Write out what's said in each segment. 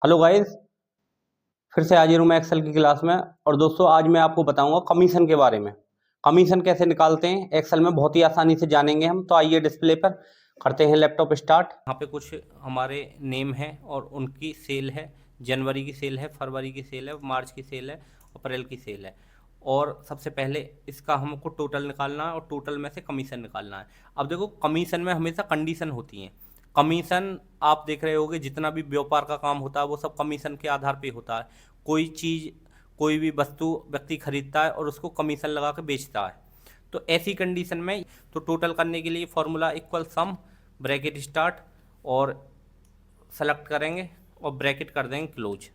Hello guys, फिर से हाजिर हूँ मैं एक्सेल की क्लास में। और दोस्तों, आज मैं आपको बताऊंगा कमीशन के बारे में। कमीशन कैसे निकालते हैं एक्सेल में, बहुत ही आसानी से जानेंगे हम। तो आइए डिस्प्ले पर करते हैं लैपटॉप स्टार्ट। यहाँ पे कुछ हमारे नेम है और उनकी सेल है। जनवरी की सेल है, फरवरी की सेल है, मार्च की सेल है, अप्रैल की सेल है। और सबसे पहले इसका हमको टोटल निकालना है और टोटल में से कमीशन निकालना है। अब देखो, कमीशन में हमेशा कंडीशन होती है। कमीशन आप देख रहे होगे, जितना भी व्यापार का काम होता है वो सब कमीशन के आधार पे होता है। कोई चीज़, कोई भी वस्तु व्यक्ति खरीदता है और उसको कमीशन लगा के बेचता है। तो ऐसी कंडीशन में तो टोटल करने के लिए फॉर्मूला इक्वल सम, ब्रैकेट स्टार्ट और सेलेक्ट करेंगे और ब्रैकेट कर देंगे क्लोज।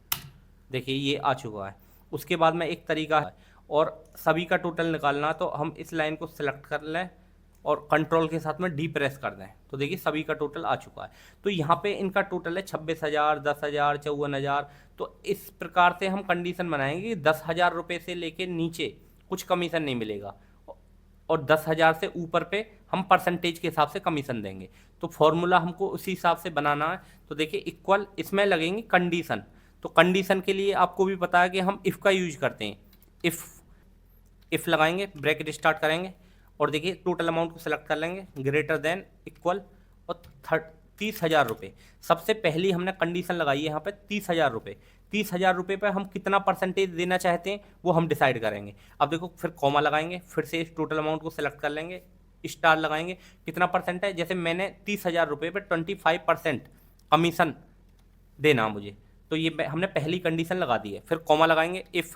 देखिए ये आ चुका है। उसके बाद में एक तरीका है, और सभी का टोटल निकालना, तो हम इस लाइन को सिलेक्ट कर लें और कंट्रोल के साथ में डी प्रेस कर दें। तो देखिए सभी का टोटल आ चुका है। तो यहाँ पे इनका टोटल है 26,000, 10,000, 54,000। तो इस प्रकार से हम कंडीशन बनाएंगे कि 10,000 रुपये से लेके नीचे कुछ कमीशन नहीं मिलेगा, और 10,000 से ऊपर पे हम परसेंटेज के हिसाब से कमीशन देंगे। तो फॉर्मूला हमको उसी हिसाब से बनाना है। तो देखिए इक्वल, इसमें लगेंगे कंडीशन। तो कंडीशन के लिए आपको भी पता है कि हम इफ़ का यूज करते हैं। इफ़ लगाएंगे, ब्रैकेट स्टार्ट करेंगे और देखिए टोटल अमाउंट को सेलेक्ट कर लेंगे, ग्रेटर देन इक्वल और 30,000 रुपये। सबसे पहली हमने कंडीशन लगाई है यहाँ पे 30,000 रुपये। 30,000 रुपये पर हम कितना परसेंटेज देना चाहते हैं वो हम डिसाइड करेंगे। अब देखो, फिर कॉमा लगाएंगे, फिर से इस टोटल अमाउंट को सेलेक्ट कर लेंगे, स्टार लगाएंगे, कितना परसेंट है। जैसे मैंने 30,000 रुपये पर 25% कमीशन देना मुझे, तो ये हमने पहली कंडीशन लगा दी है। फिर कॉमा लगाएंगे, इफ़,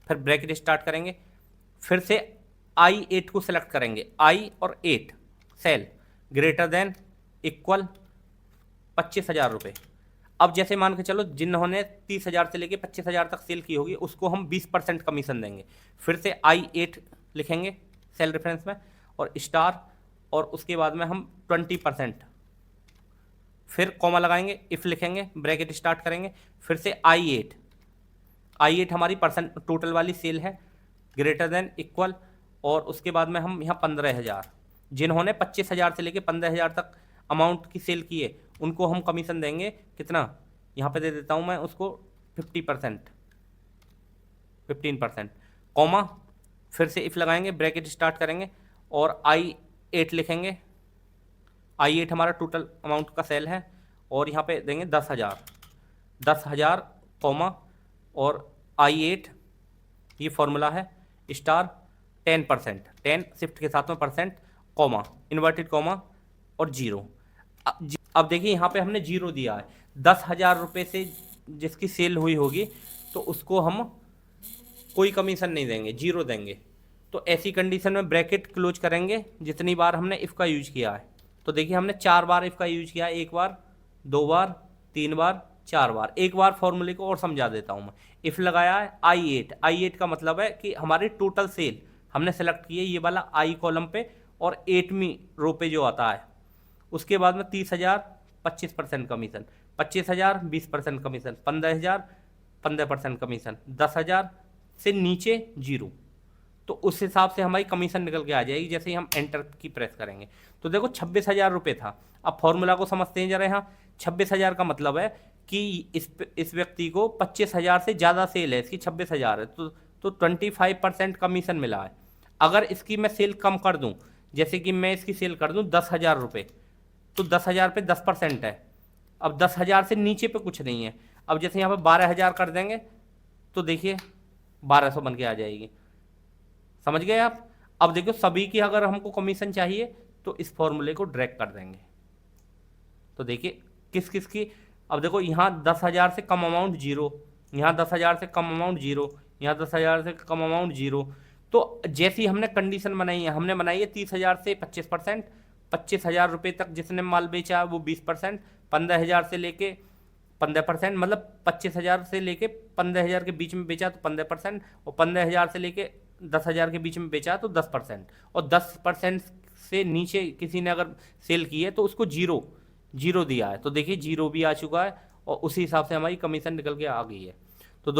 फिर ब्रैकेट स्टार्ट करेंगे, फिर से I8 को सिलेक्ट करेंगे, I और 8 सेल ग्रेटर देन इक्वल 25,000 रुपये। अब जैसे मान के चलो, जिन्होंने 30,000 से लेके 25,000 तक सेल की होगी उसको हम 20% कमीशन देंगे। फिर से I8 लिखेंगे सेल रेफरेंस में और स्टार, और उसके बाद में हम 20%, फिर कॉमा लगाएंगे, इफ़ लिखेंगे, ब्रैकेट स्टार्ट करेंगे, फिर से I8 हमारी परसेंट टोटल वाली सेल है, ग्रेटर देन इक्वल, और उसके बाद में हम यहाँ 15,000, जिन्होंने 25,000 से लेके 15,000 तक अमाउंट की सेल की है उनको हम कमीशन देंगे कितना, यहाँ पे दे देता हूँ मैं उसको 50%, 15%, कॉमा, फिर से इफ़ लगाएंगे, ब्रैकेट स्टार्ट करेंगे और I8 लिखेंगे। I8 हमारा टोटल अमाउंट का सेल है और यहाँ पे देंगे 10,000 कॉमा और I8, ये फॉर्मूला है, स्टार 10%, 10 शिफ्ट के साथ में परसेंट, कॉमा, इन्वर्टेड कॉमा और जीरो। अब देखिए यहाँ पे हमने जीरो दिया है। 10,000 रुपये से जिसकी सेल हुई होगी तो उसको हम कोई कमीशन नहीं देंगे, जीरो देंगे। तो ऐसी कंडीशन में ब्रैकेट क्लोज करेंगे जितनी बार हमने इफ़ का यूज किया है। तो देखिए हमने 4 बार इफ़ का यूज किया है, 1 बार, 2 बार, 3 बार, 4 बार। एक बार फॉर्मूले को और समझा देता हूँ मैं। इफ़ लगाया है I8 का मतलब है कि हमारी टोटल सेल हमने सेलेक्ट की है ये वाला I कॉलम पे, और 8वीं रो पे जो आता है उसके बाद में 30,000 25% कमीशन, 25,000 20% कमीशन, 15,000 15% कमीशन, 10,000 से नीचे जीरो। तो उस हिसाब से हमारी कमीशन निकल के आ जाएगी जैसे ही हम एंटर की प्रेस करेंगे। तो देखो 26,000 रुपये था। अब फॉर्मूला को समझते हैं जरा। यहाँ 26,000 का मतलब है कि इस व्यक्ति को 25,000 से ज़्यादा सेल है, इसकी 26,000 है, तो 25% कमीशन मिला है। अगर इसकी मैं सेल कम कर दूं, जैसे कि मैं इसकी सेल कर दूं 10,000 रुपये, तो 10,000 पे 10% है। अब 10,000 से नीचे पे कुछ नहीं है। अब जैसे यहाँ पे 12,000 कर देंगे तो देखिए 1,200 बन के आ जाएगी। समझ गए आप। अब देखो सभी की अगर हमको कमीशन चाहिए तो इस फॉर्मूले को ड्रैग कर देंगे। तो देखिए किस किस की, अब देखो यहाँ 10,000 से कम अमाउंट जीरो, यहाँ 10,000 से कम अमाउंट जीरो, यहाँ 10,000 से कम अमाउंट जीरो। तो जैसी हमने कंडीशन बनाई है, हमने बनाई है 30,000 से 25%, 25,000 रुपये तक जिसने माल बेचा वो 20%, 15,000 से लेके 15%, मतलब 25,000 से लेके 15,000 के बीच में बेचा तो 15%, और 15,000 से लेके 10,000 के बीच में बेचा तो 10%, और 10% से नीचे किसी ने अगर सेल की है तो उसको जीरो दिया है। तो देखिए जीरो भी आ चुका है और उसी हिसाब से हमारी कमीशन निकल के आ गई है। तो